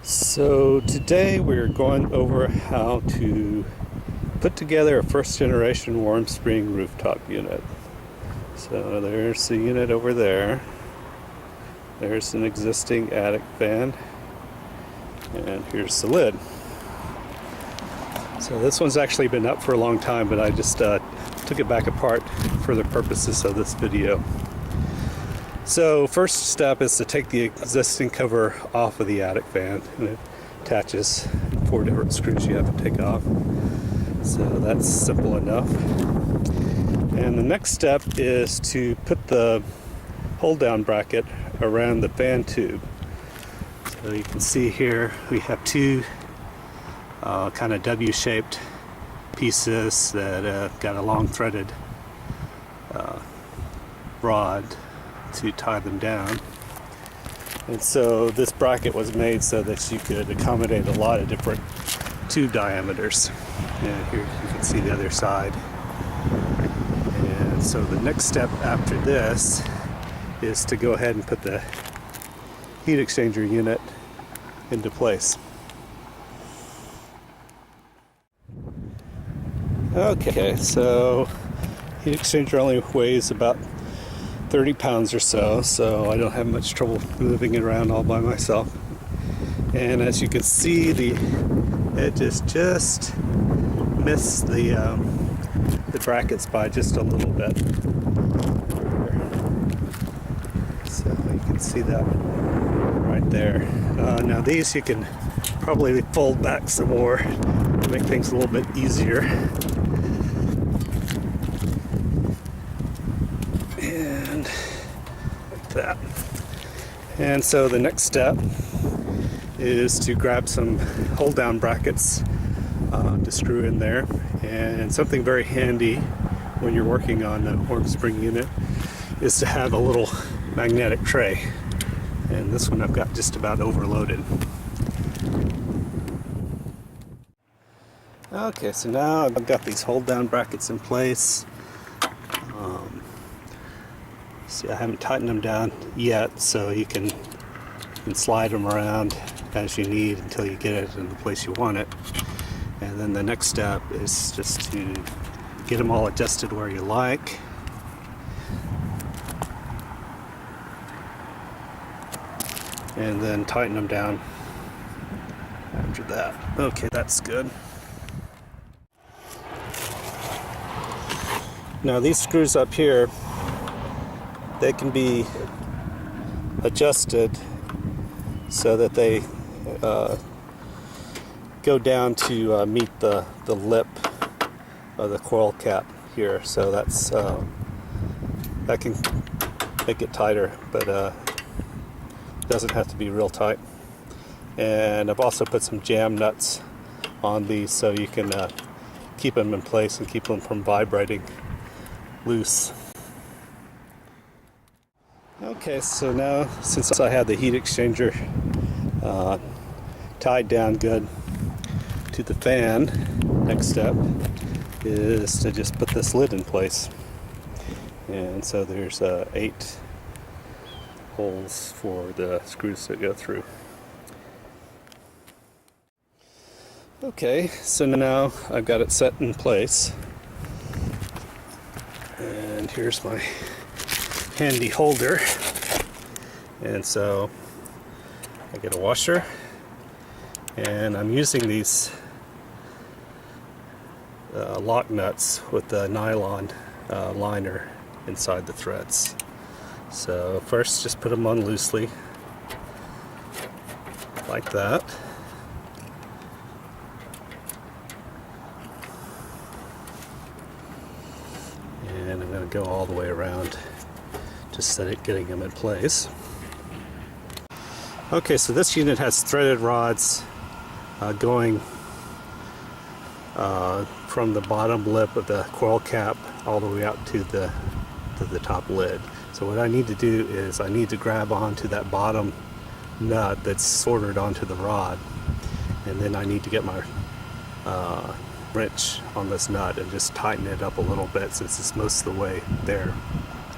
So today we're going over how to put together a first generation WarmSpring rooftop unit. So there's the unit over there. There's an existing attic fan. And here's the lid. So this one's actually been up for a long time, but I just took it back apart for the purposes of this video. So first step is to take the existing cover off of the attic fan, and it attaches 4 different screws you have to take off. So that's simple enough. And the next step is to put the hold down bracket around the fan tube. So you can see here we have 2 kind of W-shaped pieces that got a long threaded rod to tie them down. And so this bracket was made so that you could accommodate a lot of different tube diameters. And here you can see the other side. And so the next step after this is to go ahead and put the heat exchanger unit into place. Okay, so heat exchanger only weighs about 30 pounds or so, so I don't have much trouble moving it around all by myself. And as you can see, the edges just miss the brackets by just a little bit. So you can see that right there. Now these you can probably fold back some more to make things a little bit easier. And like that. And so the next step is to grab some hold down brackets to screw in there. And something very handy when you're working on a WarmSpring unit is to have a little magnetic tray. And this one I've got just about overloaded. Okay, so now I've got these hold down brackets in place. See, I haven't tightened them down yet, so you can slide them around as you need until you get it in the place you want it. And then the next step is just to get them all adjusted where you like. And then tighten them down after that. Okay, that's good. Now these screws up here, they can be adjusted so that they go down to meet the lip of the coil cap here. So that's that can make it tighter, but doesn't have to be real tight. And I've also put some jam nuts on these so you can keep them in place and keep them from vibrating loose. Okay, so now since I have the heat exchanger tied down good to the fan, next step is to just put this lid in place. And so there's 8 holes for the screws that go through. Okay, so now I've got it set in place. And here's my handy holder. And so I get a washer, and I'm using these lock nuts with the nylon liner inside the threads. So first just put them on loosely like that. And I'm going to go all the way around, just getting them in place. Okay, so this unit has threaded rods going from the bottom lip of the coil cap all the way out to the top lid. So what I need to do is I need to grab onto that bottom nut that's soldered onto the rod, and then I need to get my wrench on this nut and just tighten it up a little bit since it's most of the way there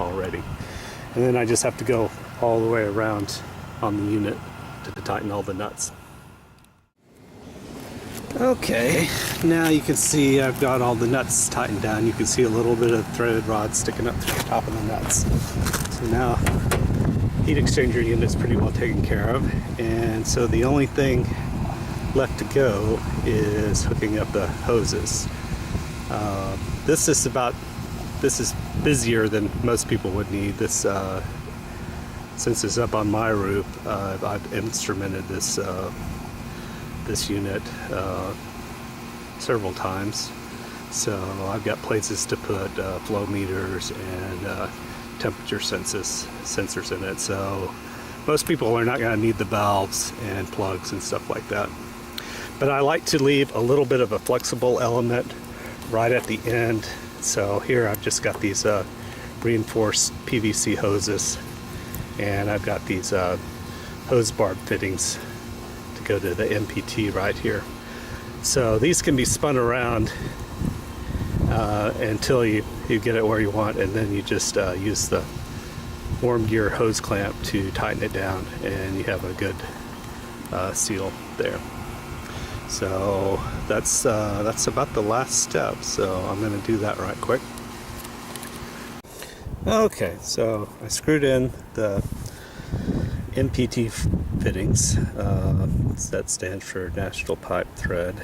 already. And then I just have to go all the way around on the unit to tighten all the nuts. Okay, now you can see I've got all the nuts tightened down. You can see a little bit of threaded rod sticking up through the top of the nuts. So now heat exchanger unit is pretty well taken care of, and so the only thing left to go is hooking up the hoses. This is busier than most people would need. This since it's up on my roof, I've instrumented this unit several times. So I've got places to put flow meters and temperature sensors in it. So most people are not going to need the valves and plugs and stuff like that. But I like to leave a little bit of a flexible element right at the end. So here I've just got these reinforced PVC hoses, and I've got these hose barb fittings to go to the MPT right here. So these can be spun around until you get it where you want, and then you just use the warm gear hose clamp to tighten it down, and you have a good seal there. So that's about the last step, so I'm going to do that right quick. Okay, so I screwed in the MPT fittings. That stands for National Pipe Thread.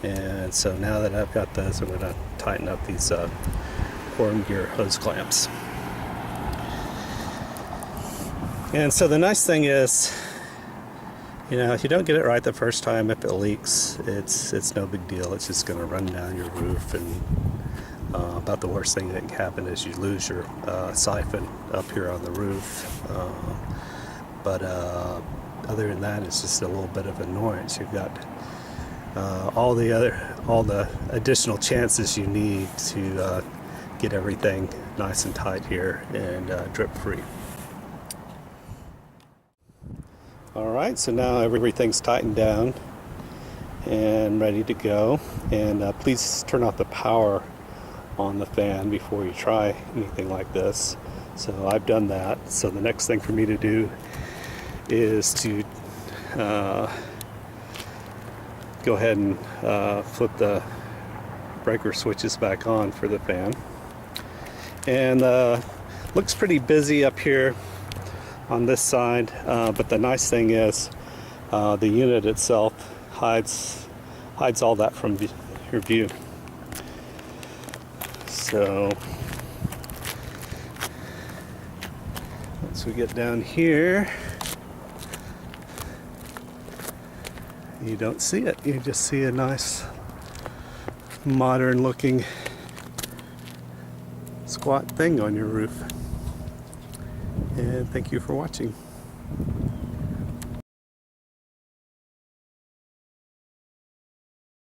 And so now that I've got those, I'm going to tighten up these warm gear hose clamps. And so the nice thing is, you know, if you don't get it right the first time, if it leaks, it's no big deal. It's just going to run down your roof, and about the worst thing that can happen is you lose your siphon up here on the roof. But other than that, it's just a little bit of annoyance. You've got all the additional chances you need to get everything nice and tight here and drip free. Alright, so now everything's tightened down and ready to go. And please turn off the power on the fan before you try anything like this. So I've done that. So the next thing for me to do is to go ahead and flip the breaker switches back on for the fan. And looks pretty busy up here on this side, but the nice thing is the unit itself hides all that from your view. So once we get down here, you don't see it. You just see a nice modern looking squat thing on your roof. And thank you for watching.